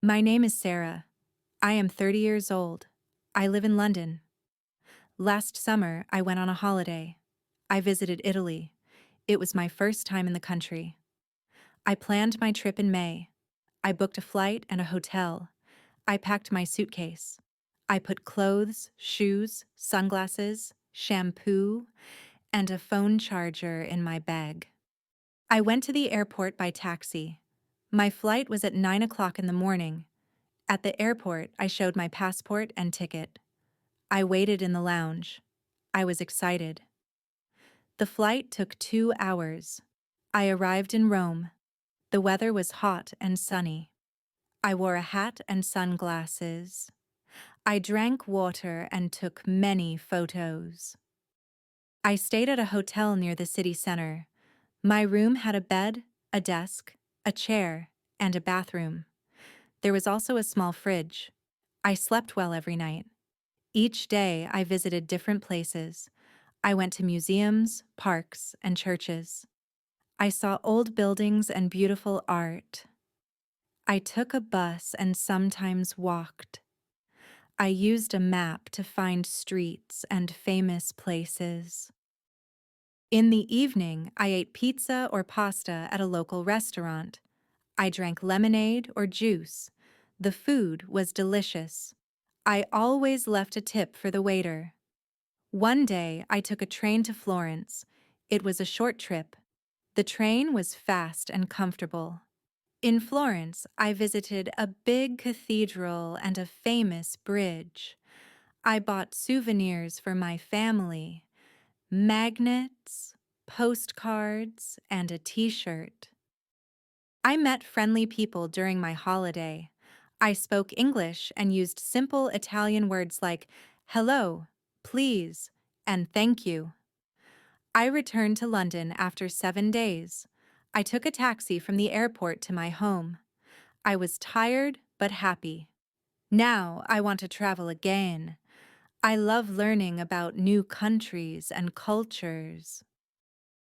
My name is Sarah. I am 30 years old. I live in London. Last summer, I went on a holiday. I visited Italy. It was my first time in the country. I planned my trip in May. I booked a flight and a hotel. I packed my suitcase. I put clothes, shoes, sunglasses, shampoo, and a phone charger in my bag. I went to the airport by taxi. My flight was at 9 o'clock in the morning. At the airport, I showed my passport and ticket. I waited in the lounge. I was excited. The flight took 2 hours. I arrived in Rome. The weather was hot and sunny. I wore a hat and sunglasses. I drank water and took many photos. I stayed at a hotel near the city center. My room had a bed, a desk, a chair, and a bathroom. There was also a small fridge. I slept well every night. Each day, I visited different places. I went to museums, parks, and churches. I saw old buildings and beautiful art. I took a bus and sometimes walked. I used a map to find streets and famous places. In the evening, I ate pizza or pasta at a local restaurant. I drank lemonade or juice. The food was delicious. I always left a tip for the waiter. One day, I took a train to Florence. It was a short trip. The train was fast and comfortable. In Florence, I visited a big cathedral and a famous bridge. I bought souvenirs for my family, magnets, postcards, and a t-shirt. I met friendly people during my holiday. I spoke English and used simple Italian words like hello, please, and thank you. I returned to London after 7 days. I took a taxi from the airport to my home. I was tired but happy. Now I want to travel again. I love learning about new countries and cultures.